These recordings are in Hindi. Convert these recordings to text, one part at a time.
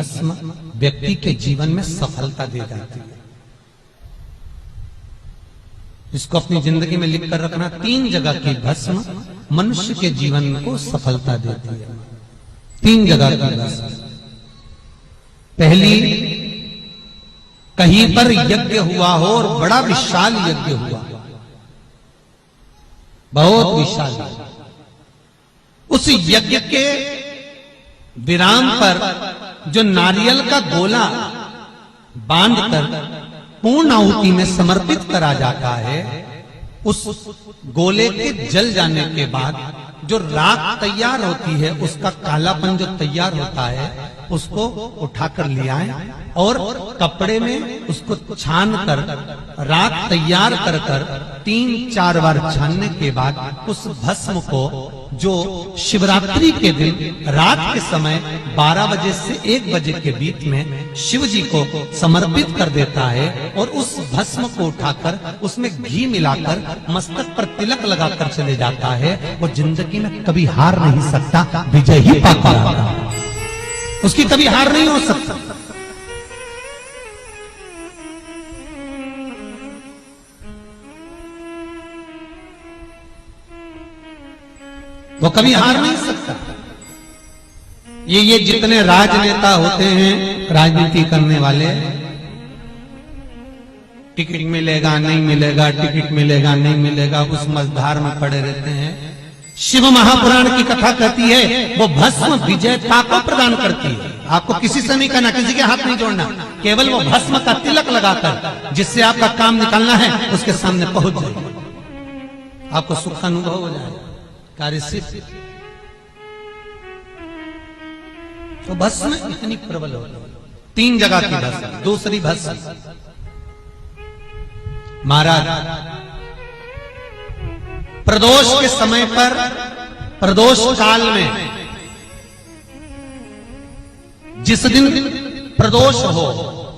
भस्म व्यक्ति के जीवन में सफलता दे जाती है। इसको अपनी जिंदगी में लिख कर रखना, 3 जगह की भस्म मनुष्य के जीवन को सफलता देती है। 3 जगह की भस्म। पहली, कहीं पर यज्ञ हुआ हो और बड़ा विशाल यज्ञ हुआ, बहुत विशाल, उस यज्ञ के विराम पर जो नारियल का गोला बांधकर पूर्ण आहुति में समर्पित करा जाता है, उस गोले के जल जाने के बाद जो राख तैयार होती है, उसका कालापन जो तैयार होता है, उसको उठाकर ले आए और कपड़े में उसको छान कर राख तैयार कर 3-4 बार छानने के बाद उस भस्म को जो शिवरात्रि के दिन रात के समय 12 बजे से 1 बजे के बीच में शिव जी को समर्पित कर देता है और उस भस्म को उठाकर उसमें घी मिलाकर मस्तक पर तिलक लगाकर चले जाता है। वो जिंदगी में कभी हार नहीं सकता, विजय ही पाकर आता है, उसकी कभी हार नहीं हो सकता। वो कभी हार नहीं सकता। ये जितने राजनेता होते हैं, राजनीति करने वाले, टिकट मिलेगा नहीं मिलेगा, टिकट मिलेगा नहीं मिलेगा, उस मझधार में पड़े रहते हैं। शिव महापुराण की कथा कहती है वो भस्म विजयता को प्रदान करती है। आपको किसी से नहीं करना, किसी के हाथ नहीं जोड़ना, केवल वो भस्म का तिलक लगाकर जिससे आपका काम निकालना है उसके सामने पहुंच जाए, आपको सुख का अनुभव हो जाए, कार्य सिद्ध। तो भस्म इतनी प्रबल होती है। 3 जगह की भस्म। दूसरी भस्म, महाराज प्रदोष के समय पर, प्रदोष काल में, जिस दिन प्रदोष हो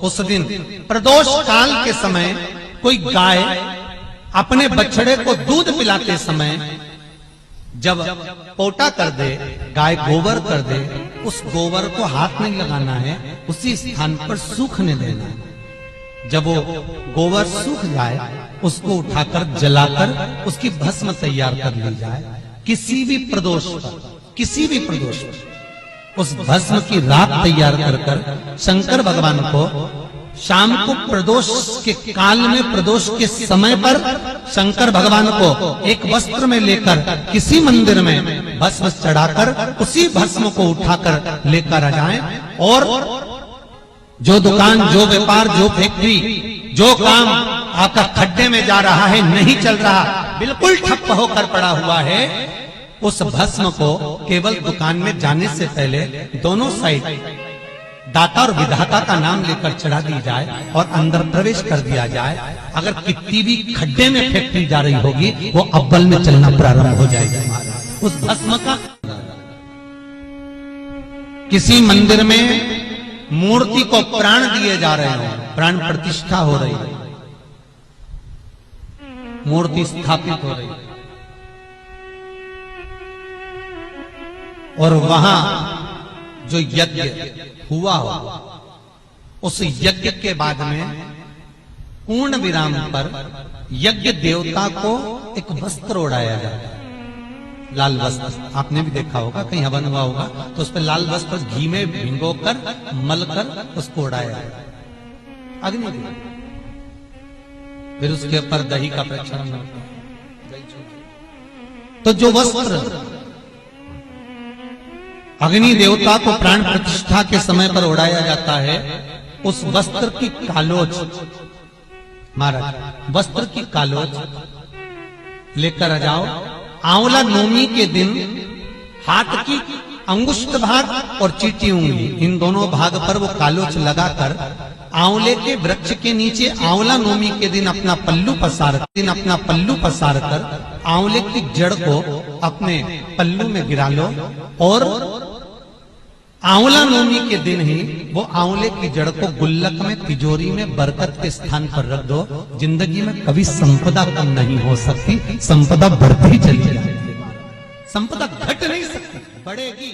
उस दिन प्रदोष काल के समय कोई गाय अपने बछड़े को दूध पिलाते समय जब पोटा कर दे, गाय गोबर कर दे, उस गोबर को हाथ नहीं लगाना है, उसी स्थान पर सूखने देना है। जब वो गोबर सूख जाए उसको उठाकर जलाकर उसकी भस्म तैयार कर ली जाए। किसी भी प्रदोष पर, किसी भी प्रदोष पर उस भस्म की राख तैयार कर शंकर भगवान को शाम को प्रदोष के काल में, प्रदोष के समय पर शंकर भगवान को एक वस्त्र में लेकर किसी मंदिर में भस्म चढ़ाकर उसी भस्म को उठाकर लेकर आ जाएं और जो दुकान, जो व्यापार, जो फैक्ट्री, जो काम आपका खड्डे में जा रहा है, नहीं चल रहा, बिल्कुल ठप्प होकर पड़ा हुआ है, उस भस्म को केवल दुकान में जाने से पहले दोनों साइड दाता और विधाता का नाम लेकर चढ़ा दी जाए और अंदर प्रवेश कर दिया जाए। अगर कितनी भी खड्डे में फैक्ट्री जा रही होगी वो अव्वल में चलना प्रारंभ हो जाएगा उस भस्म का। किसी मंदिर में मूर्ति को प्राण दिए जा रहे हो, प्राण प्रतिष्ठा हो रही है, मूर्ति स्थापित हो रही है और वहां जो यज्ञ हुआ हो उस यज्ञ के बाद में पूर्ण विराम पर यज्ञ देवता को एक वस्त्र ओढ़ाया जाता है, लाल वस्त्र। आपने भी देखा होगा, कहीं हवन हुआ होगा तो उस पर लाल वस्त्र घी में भिगोकर मलकर उसको ओढ़ाया जाता है, अग्नि देव। फिर उसके ऊपर दही का प्रक्षालन होता है। तो जो वस्त्र अग्नि देवता को प्राण प्रतिष्ठा के समय पर ओढ़ाया जाता है, उस वस्त्र की कालोच, महाराज वस्त्र की कालोच लेकर आ जाओ। आंवला नवमी के दिन हाथ की अंगुष्ठ भाग और चीटी उंगली, इन दोनों भाग पर वो कालोच लगाकर आंवले के वृक्ष के नीचे आंवला नवमी के दिन अपना पल्लू पसार कर आंवले की जड़ को अपने पल्लू में गिरा लो और आंवला नवमी के दिन ही वो आंवले की जड़ को गुल्लक में, तिजोरी में, बरकत के स्थान पर रख दो। जिंदगी में कभी संपदा कम नहीं हो सकती, संपदा बढ़ती चली जाएगी, संपदा घट नहीं सकती, बढ़ेगी।